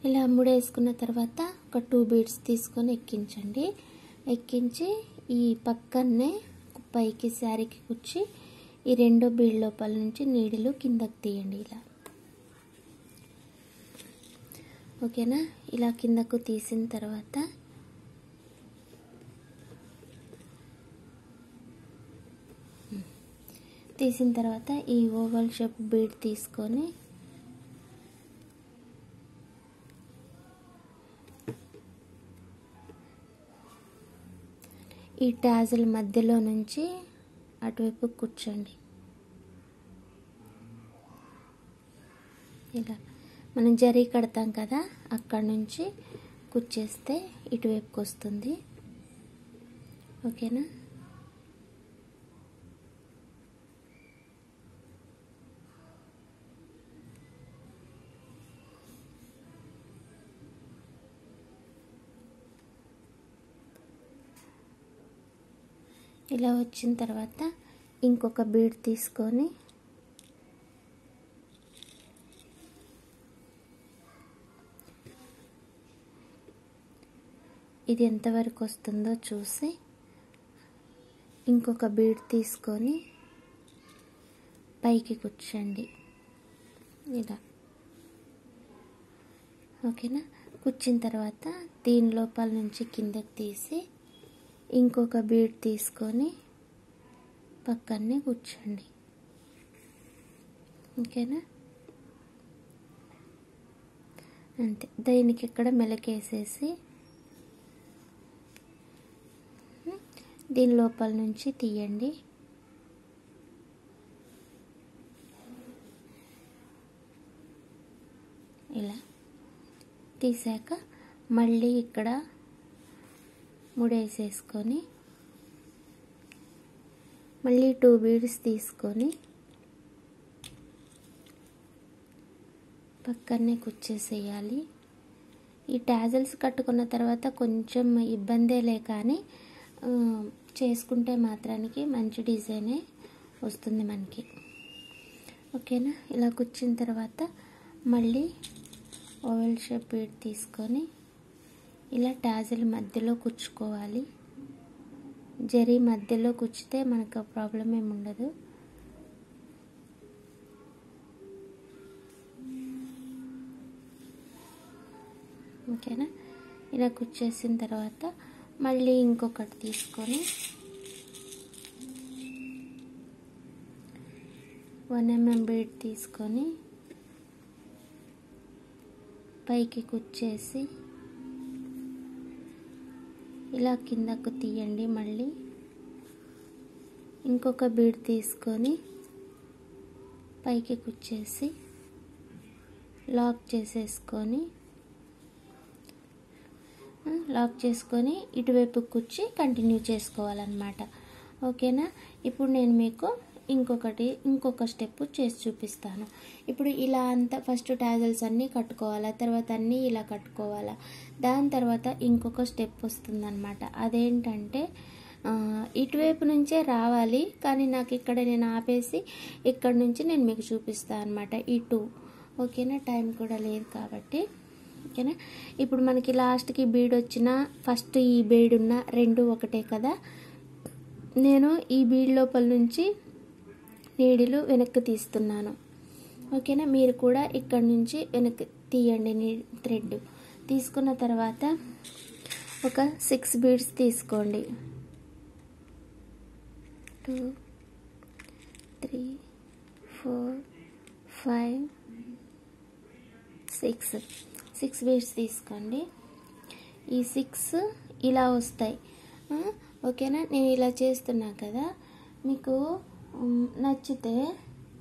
ఇలా ముడేసుకున్న తర్వాత ఒక 2 బీడ్స్ తీసుకొని ఎక్కించండి. ఎక్కించి ఈ పక్కనే పైకి శారీకి కుచ్చి ఈ రెండో బీడ్ లోపల నుంచి నీడిలు కిందకి తీయండి. ఇలా ఓకేనా. ఇలా కిందకు తీసిన తర్వాత ఈ ఓవల్ షేప్ బీడ్ తీసుకొని ఈ టాజిల్ మధ్యలో నుంచి అటువైపు కూర్చోండి. ఇలా మనం జరీ కడతాం కదా, అక్కడ నుంచి కుచ్చేస్తే ఇటువైపుకి వస్తుంది. ఓకేనా. ఇలా వచ్చిన తర్వాత ఇంకొక బీడ్ తీసుకొని ఇది ఎంతవరకు వస్తుందో చూసి ఇంకొక బీడ్ తీసుకొని పైకి కూర్చోండి. ఇలా ఓకేనా. కూర్చిన తర్వాత దీని లోపల నుంచి కిందకి తీసి ఇంకొక బీడ్ తీసుకొని పక్కనే కూర్చోండి. ఓకేనా. అంతే. దీనికి ఇక్కడ మెలకేసేసి దీని లోపల నుంచి తీయండి. ఇలా తీసాక మళ్ళీ ఇక్కడ ముడేసేసుకొని మళ్ళీ 2 బీడ్స్ తీసుకొని పక్కనే కుచ్చేసేయాలి. ఈ టాజిల్స్ కట్టుకున్న తర్వాత కొంచెం ఇబ్బందేలే, కానీ చేసుకుంటే మాత్రానికి మంచి డిజైనే వస్తుంది మనకి. ఓకేనా. ఇలా కుచ్చిన తర్వాత మళ్ళీ ఓవెల్ షేప్ బీడ్ తీసుకొని ఇలా టాజిల్ మధ్యలో కుచ్చుకోవాలి. జరీ మధ్యలో కుచ్చితే మనకు ప్రాబ్లం ఏమి ఉండదు. ఓకేనా. ఇలా కుచ్చేసిన తర్వాత మళ్ళీ ఇంకొకటి తీసుకొని 1 mm బీడ్ తీసుకొని పైకి కుచ్చేసి ఇలా కిందకు తీయండి. మళ్ళీ ఇంకొక బీడ్ తీసుకొని పైకి కుచ్చేసి లాక్ చేసుకొని ఇటువైపు కుచ్చి కంటిన్యూ చేసుకోవాలన్నమాట. ఓకేనా. ఇప్పుడు నేను మీకు ఇంకొక స్టెప్ చేసి చూపిస్తాను. ఇప్పుడు ఇలా అంతా ఫస్ట్ టాజిల్స్ అన్నీ కట్టుకోవాలా, తర్వాత అన్నీ ఇలా కట్టుకోవాలా. దాని తర్వాత ఇంకొక స్టెప్ వస్తుందన్నమాట. అదేంటంటే ఇటువైపు నుంచే రావాలి, కానీ నాకు ఇక్కడ నేను ఆపేసి ఇక్కడ నుంచి నేను మీకు చూపిస్తాను అన్నమాట. ఈ 2 ఓకేనా. టైం కూడా లేదు కాబట్టి. ఓకేనా. ఇప్పుడు మనకి లాస్ట్కి బీడ్ వచ్చిన ఫస్ట్ ఈ బీడ్ ఉన్న 2 ఒకటే కదా. నేను ఈ బీడ్ లోపల నుంచి నీడిలు వెనక్కి తీస్తున్నాను. ఓకేనా. మీరు కూడా ఇక్కడ నుంచి వెనక్కి తీయండి. థ్రెడ్ తీసుకున్న తర్వాత ఒక 6 బీడ్స్ తీసుకోండి. 2 3 4 5 6 బీడ్స్ తీసుకోండి. ఈ 6 ఇలా వస్తాయి. ఓకేనా. నేను ఇలా చేస్తున్నా కదా, మీకు నచ్చితే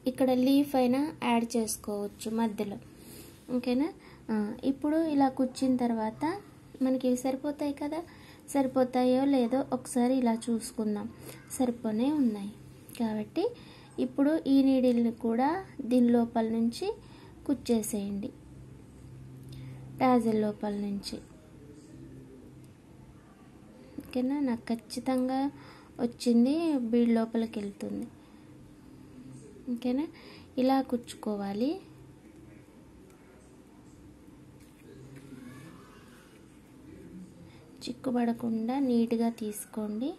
ఇక్కడ లీఫ్ అయినా యాడ్ చేసుకోవచ్చు మధ్యలో. ఓకేనా. ఇప్పుడు ఇలా కుచ్చిన తర్వాత మనకి ఇవి సరిపోతాయి కదా. సరిపోతాయో లేదో ఒకసారి ఇలా చూసుకుందాం. సరిపోనే ఉన్నాయి కాబట్టి ఇప్పుడు ఈ నీడిల్ని కూడా దీని లోపల నుంచి కుచ్చేసేయండి. టాజిల్ లోపల నుంచి. ఓకేనా. నాకు ఖచ్చితంగా వచ్చింది, బీడ్ లోపలికి వెళ్తుంది. ఓకేనా. ఇలా కుచ్చుకోవాలి. చిక్కుపడకుండా నీట్గా తీసుకోండి.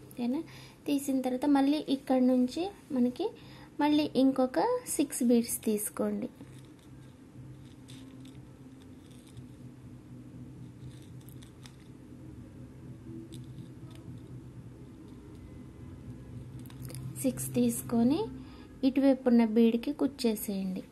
ఓకేనా? తీసిన తర్వాత మళ్ళీ ఇక్కడ నుంచి మనకి మళ్ళీ ఇంకొక 6 బీడ్స్ తీసుకోండి. సిక్స్ తీసుకొని ఇటువైపు ఉన్న బీడ్కి కుచ్చేసేయండి.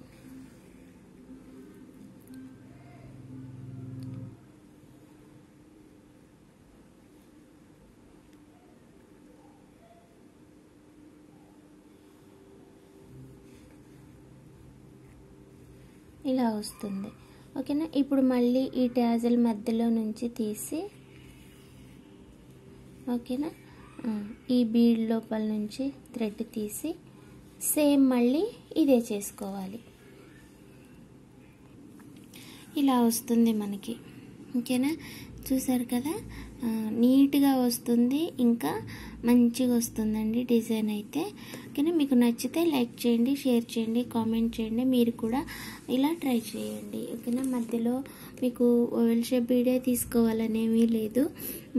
ఇలా వస్తుంది. ఓకేనా? ఇప్పుడు మళ్ళీ ఈ టాజల్ మధ్యలో నుంచి తీసి, ఓకేనా, ఈ బీడ్ లోపల నుంచి థ్రెడ్ తీసి సేమ్ మళ్ళీ ఇదే చేసుకోవాలి. ఇలా వస్తుంది మనకి. ఓకేనా? చూసారు కదా, నీట్గా వస్తుంది, ఇంకా మంచిగా వస్తుందండి డిజైన్ అయితే. ఓకేనా? మీకు నచ్చితే లైక్ చేయండి, షేర్ చేయండి, కామెంట్ చేయండి. మీరు కూడా ఇలా ట్రై చేయండి. ఓకేనా? మధ్యలో మీకు ఓవెల్ షేప్ బీడే తీసుకోవాలనేమీ లేదు,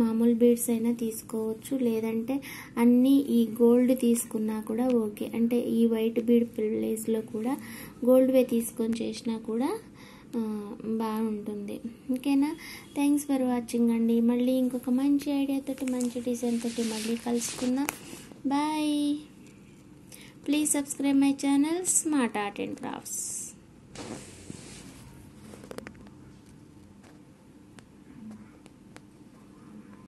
మామూలు బీడ్స్ అయినా తీసుకోవచ్చు, లేదంటే అన్నీ ఈ గోల్డ్ తీసుకున్నా కూడా ఓకే. అంటే ఈ వైట్ బీడ్ ప్లేస్లో కూడా గోల్డ్వే తీసుకొని చేసినా కూడా బాగుంటుంది. ఓకేనా? థ్యాంక్స్ ఫర్ వాచింగ్ అండి. మళ్ళీ ఇంకొక మంచి ఐడియా తోటి, మంచి డిజైన్ తోటి మళ్ళీ కలుసుకుందాం. Bye. Please subscribe my channel smart art and crafts.